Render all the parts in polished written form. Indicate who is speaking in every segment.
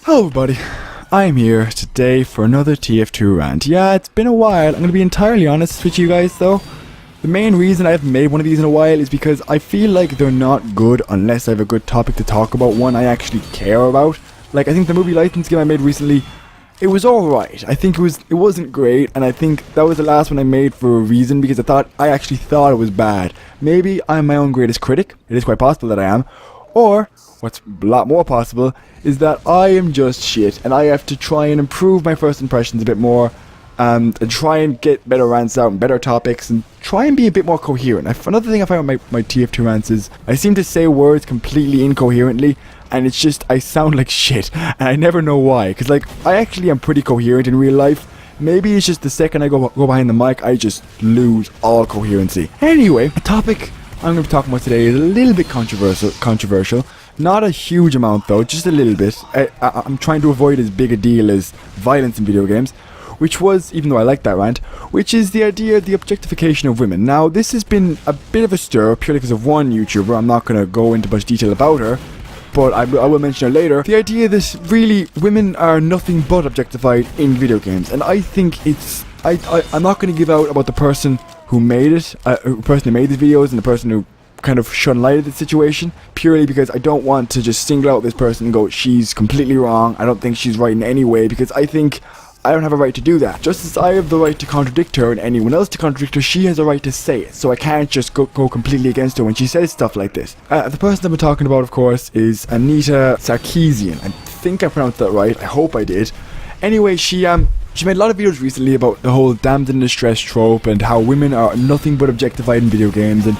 Speaker 1: Hello everybody, I'm here today for another TF2 rant. Yeah, it's been a while. I'm going to be entirely honest with you guys though. The main reason I haven't made one of these in a while is because I feel like they're not good unless I have a good topic to talk about, one I actually care about. Like, I think the movie license game I made recently, it was alright. I think it wasn't great, and I think that was the last one I made for a reason, because I actually thought it was bad. Maybe I'm my own greatest critic. It is quite possible that I am. Or, what's a lot more possible, is that I am just shit, and I have to try and improve my first impressions a bit more, and try and get better rants out and better topics, and try and be a bit more coherent. Another thing I find with my TF2 rants is, I seem to say words completely incoherently, and it's just, I sound like shit, and I never know why, because like, I actually am pretty coherent in real life. Maybe it's just the second I go behind the mic, I just lose all coherency. Anyway, the topic I'm going to be talking about today is a little bit controversial. Not a huge amount though, just a little bit. I'm trying to avoid as big a deal as violence in video games, which was, even though I like that rant, which is the idea of the objectification of women. Now, this has been a bit of a stir, purely because of one YouTuber. I'm not going to go into much detail about her, but I will mention her later. The idea that really women are nothing but objectified in video games, and I think it's... I'm not going to give out about the person who made it, the person who made these videos, and the person who kind of shone light at the situation, purely because I don't want to just single out this person and go, she's completely wrong, I don't think she's right in any way, because I think I don't have a right to do that. Just as I have the right to contradict her and anyone else to contradict her, she has a right to say it, so I can't just go completely against her when she says stuff like this. The person that we're talking about, of course, is Anita Sarkeesian. I think I pronounced that right, I hope I did. Anyway, she made a lot of videos recently about the whole damned in distress trope and how women are nothing but objectified in video games, and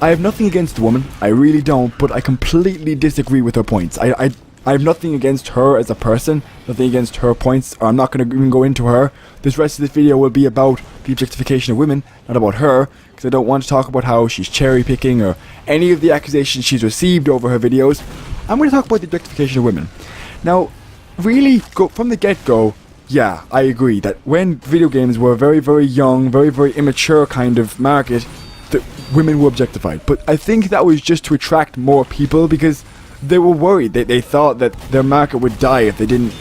Speaker 1: I have nothing against the woman, I really don't, but I completely disagree with her points. I have nothing against her as a person, nothing against her points, or I'm not going to even go into her. This rest of this video will be about the objectification of women, not about her, because I don't want to talk about how she's cherry picking or any of the accusations she's received over her videos. I'm going to talk about the objectification of women. Now, really, from the get-go, yeah, I agree that when video games were a very, very young, very, very immature kind of market, the women were objectified. But I think that was just to attract more people, because they were worried. They thought that their market would die if they didn't,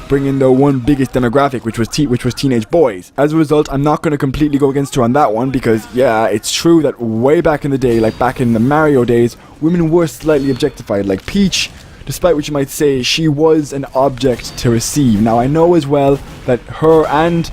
Speaker 1: bring in the one biggest demographic, which was teenage boys. As a result, I'm not going to completely go against her on that one, because yeah, it's true that way back in the day, like back in the Mario days, women were slightly objectified. Like Peach, despite what you might say, she was an object to receive. Now, I know as well that her and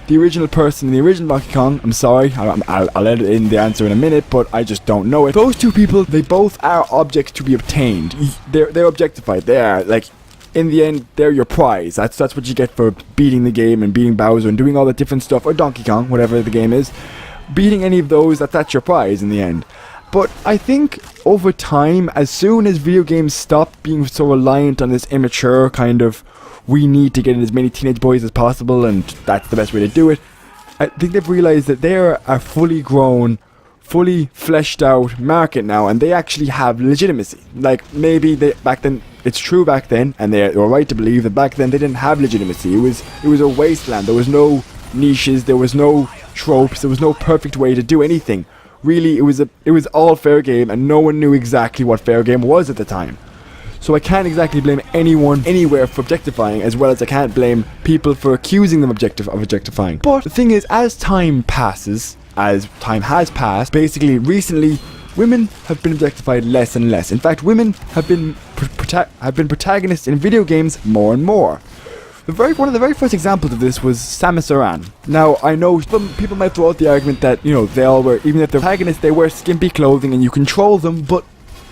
Speaker 1: the original person in the original Donkey Kong, I'm sorry, I'll edit in the answer in a minute, but I just don't know it. Those two people, they both are objects to be obtained. They're objectified. They are, like, in the end, they're your prize. That's what you get for beating the game and beating Bowser and doing all that different stuff, or Donkey Kong, whatever the game is. Beating any of those, that's your prize in the end. But I think over time, as soon as video games stop being so reliant on this immature kind of, we need to get in as many teenage boys as possible and that's the best way to do it, I think they've realized that they're a fully grown, fully fleshed out market now, and they actually have legitimacy. Like, maybe back then, it's true back then, and they were right to believe that back then they didn't have legitimacy. It was a wasteland. There was no niches, there was no tropes, there was no perfect way to do anything. Really, it was all fair game, and no one knew exactly what fair game was at the time. So I can't exactly blame anyone anywhere for objectifying, as well as I can't blame people for accusing them of objectifying. But the thing is, as time has passed, basically recently, women have been objectified less and less. In fact, women have been protagonists in video games more and more. One of the very first examples of this was Samus Aran. Now, I know some people might throw out the argument that, they all were, even if they're protagonists, they wear skimpy clothing and you control them, but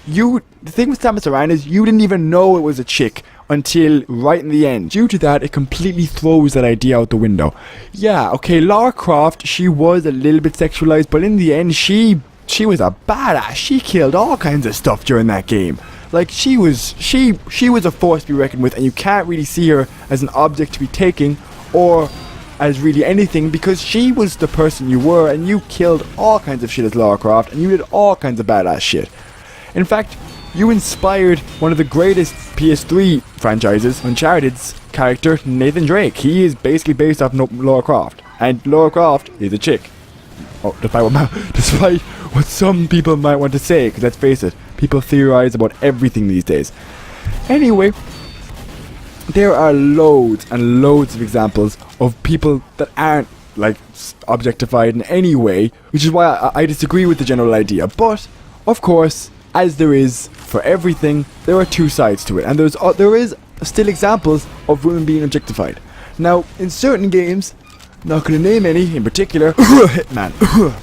Speaker 1: the thing with Samus Aran is you didn't even know it was a chick until right in the end. Due to that, it completely throws that idea out the window. Yeah, okay, Lara Croft, she was a little bit sexualized, but in the end, she was a badass. She killed all kinds of stuff during that game. Like, she was a force to be reckoned with, and you can't really see her as an object to be taking, or as really anything, because she was the person you were, and you killed all kinds of shit as Lara Croft, and you did all kinds of badass shit. In fact, you inspired one of the greatest PS3 franchises, Uncharted's character, Nathan Drake. He is basically based off Lara Croft, and Lara Croft is a chick. Oh, despite what some people might want to say, because let's face it, people theorize about everything these days. Anyway, there are loads and loads of examples of people that aren't like objectified in any way, which is why I disagree with the general idea. But of course, as there is for everything, there are two sides to it, and there is still examples of women being objectified. Now, in certain games, not going to name any in particular, Hitman,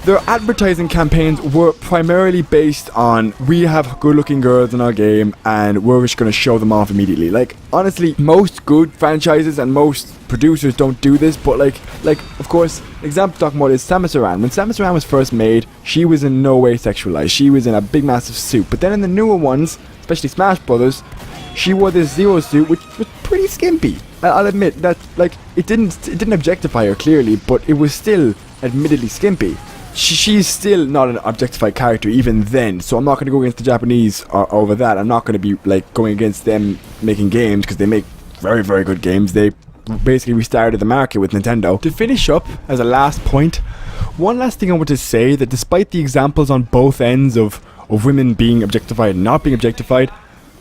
Speaker 1: their advertising campaigns were primarily based on, we have good looking girls in our game and we're just going to show them off immediately. Like, honestly, most good franchises and most producers don't do this, but like of course, an example talking about is Samus Aran. When Samus Aran was first made, she was in no way sexualized. She was in a big massive suit. But then in the newer ones, especially Smash Brothers, she wore this Zero suit, which was pretty skimpy. I'll admit that, like, it didn't objectify her clearly, but it was still admittedly skimpy. She's still not an objectified character even then, so I'm not going to go against the Japanese over that. I'm not going to be like going against them making games, because they make very, very good games. They basically restarted the market with Nintendo. To finish up, as a last point, one last thing I want to say, that despite the examples on both ends of women being objectified and not being objectified,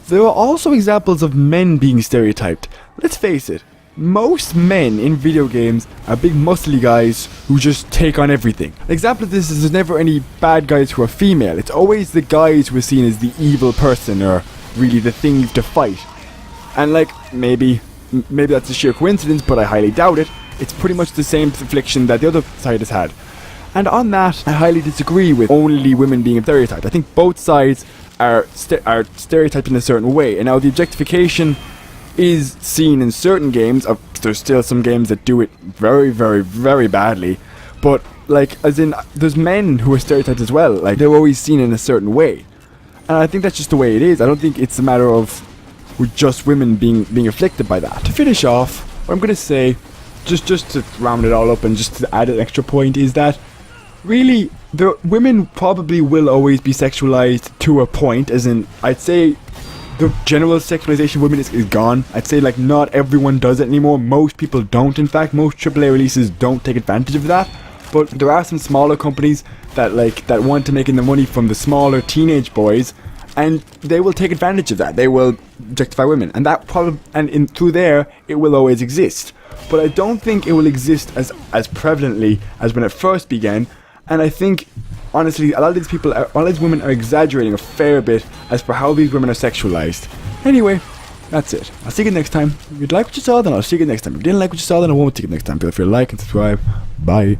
Speaker 1: there are also examples of men being stereotyped. Let's face it, most men in video games are big muscly guys who just take on everything. An example of this is there's never any bad guys who are female. It's always the guys who are seen as the evil person, or really the thing you have to fight. And like, maybe that's a sheer coincidence, but I highly doubt it. It's pretty much the same affliction that the other side has had. And on that, I highly disagree with only women being stereotyped. I think both sides are stereotyped in a certain way. And now the objectification is seen in certain games. There's still some games that do it very, very, very badly. But like, as in, there's men who are stereotyped as well. Like, they're always seen in a certain way. And I think that's just the way it is. I don't think it's a matter of with just women being afflicted by that. To finish off, what I'm going to say, just to round it all up and just to add an extra point, is that really, the women probably will always be sexualized to a point, as in, I'd say the general sexualization of women is gone. I'd say like not everyone does it anymore. Most people don't. In fact, most AAA releases don't take advantage of that. But there are some smaller companies that want to make in the money from the smaller teenage boys, and they will take advantage of that. They will objectify women, and that problem, and through there, it will always exist. But I don't think it will exist as prevalently as when it first began. And I think, honestly, a lot of these women are exaggerating a fair bit as for how these women are sexualized. Anyway, that's it. I'll see you next time. If you like what you saw, then I'll see you next time. If you didn't like what you saw, then I won't see you next time. Feel free to like and subscribe. Bye.